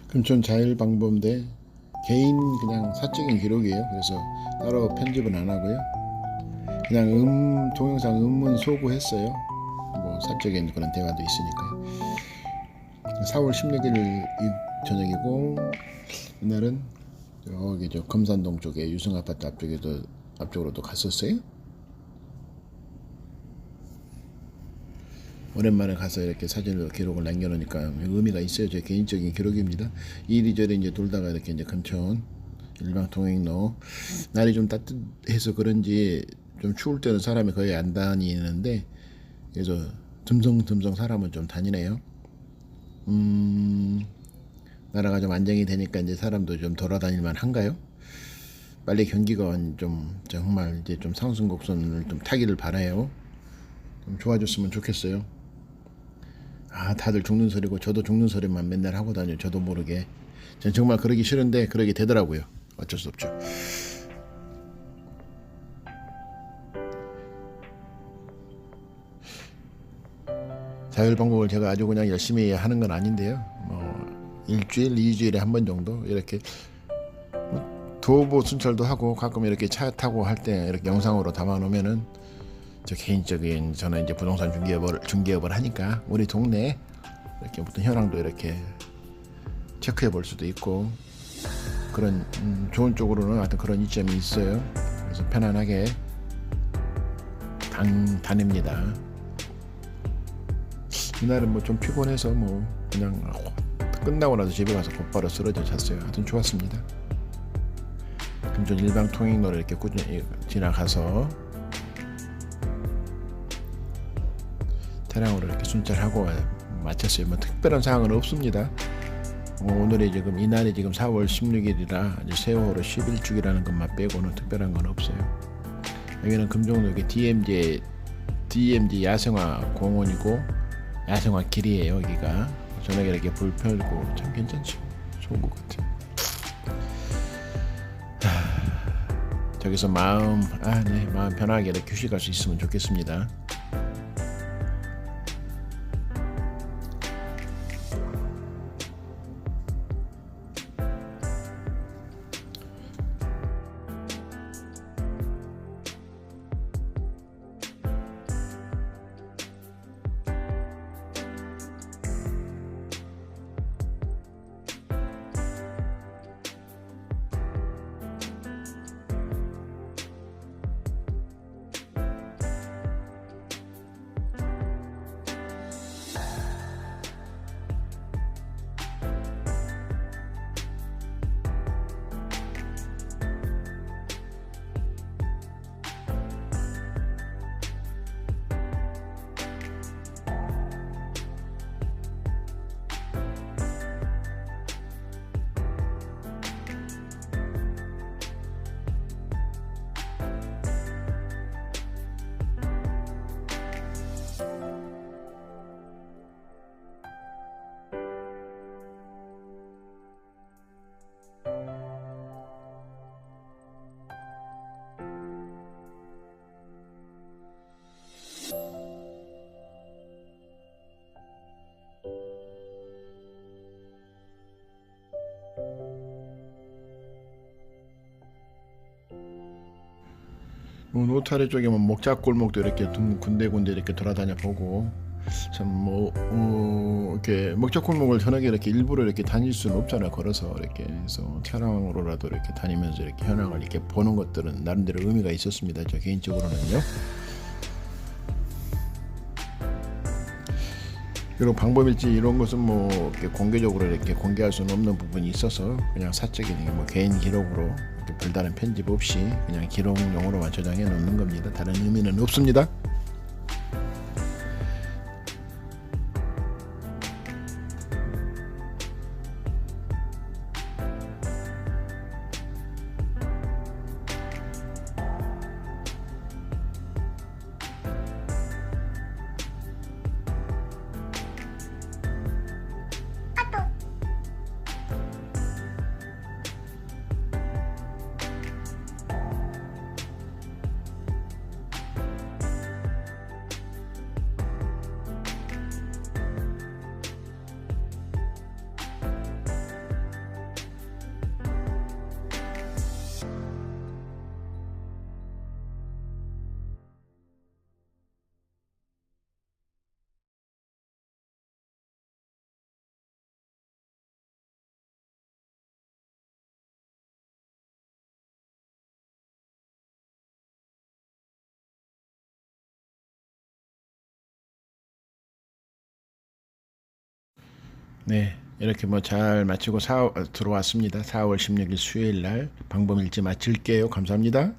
금촌 자율방범대 개인 그냥 사적인 기록이에요. 그래서 따로 편집은 안 하고요. 그냥 동영상 음문 소구했어요. 뭐 사적인 그런 대화도 있으니까요. 4월 16일 저녁이고, 이날은 여기 저 금산동 쪽에 유승아파트 앞쪽으로도 갔었어요. 오랜만에 가서 이렇게 사진으로 기록을 남겨놓으니까 의미가 있어요. 제 개인적인 기록입니다. 이리저리 이제 돌다가 이렇게 이제 금천 일방통행로, 날이 좀 따뜻해서 그런지 좀 추울 때는 사람이 거의 안 다니는데, 그래서 듬성듬성 사람은 좀 다니네요. 나라가 좀 안정이 되니까 이제 사람도 좀 돌아다닐만 한가요? 빨리 경기가 좀 정말 이제 좀 상승 곡선을 좀 타기를 바라요. 좀 좋아졌으면 좋겠어요. 다들 죽는 소리고 저도 죽는 소리만 맨날 하고 다녀요. 저도 모르게. 전 정말 그러기 싫은데 그러게 되더라고요. 어쩔 수 없죠. 자율방법을 제가 아주 그냥 열심히 하는 건 아닌데요. 뭐 일주일, 2주일에 한 번 정도 이렇게 도보 순찰도 하고, 가끔 이렇게 차 타고 할 때 이렇게 영상으로 담아놓으면은, 저 개인적인, 저는 이제 부동산 중개업을 하니까 우리 동네 이렇게 어떤 현황도 이렇게 체크해 볼 수도 있고, 그런 좋은 쪽으로는 하여튼 그런 이점이 있어요. 그래서 편안하게 다닙니다. 이날은 뭐 좀 피곤해서 뭐 그냥 끝나고 나서 집에 가서 곧바로 쓰러져 잤어요. 하여튼 좋았습니다. 금천 일방통행로를 이렇게 꾸준히 지나가서 차량으로 이렇게 순찰하고 마쳤어요. 뭐 특별한 사항은 없습니다. 오늘이 지금 이날이 지금 4월 16일이라 이제 세월호 11주기라는 것만 빼고는 특별한 건 없어요. 여기는 금종역의 DMZ 야생화 공원이고 야생화 길이에요. 여기가 저녁에 이렇게 불 펴고 참 괜찮죠. 좋은 것 같아요. 저기서 마음 편하게 이렇게 휴식할 수 있으면 좋겠습니다. 노타리 쪽에 뭐 목자골목도 이렇게 군데군데 이렇게 돌아다녀 보고, 참 이렇게 목자골목을 저녁에 이렇게 일부러 이렇게 다닐 수는 없잖아요. 걸어서 이렇게 해서 차량으로라도 이렇게 다니면서 이렇게 현황을 이렇게 보는 것들은 나름대로 의미가 있었습니다. 저 개인적으로는요. 그리고 방법일지 이런 것은 뭐 이렇게 공개적으로 이렇게 공개할 수는 없는 부분이 있어서 그냥 사적인 뭐 개인 기록으로 이렇게 별다른 편집 없이 그냥 기록용으로만 저장해 놓는 겁니다. 다른 의미는 없습니다. 네, 이렇게 뭐 잘 마치고 들어왔습니다. 4월 16일 수요일 날 방범일지 마칠게요. 감사합니다.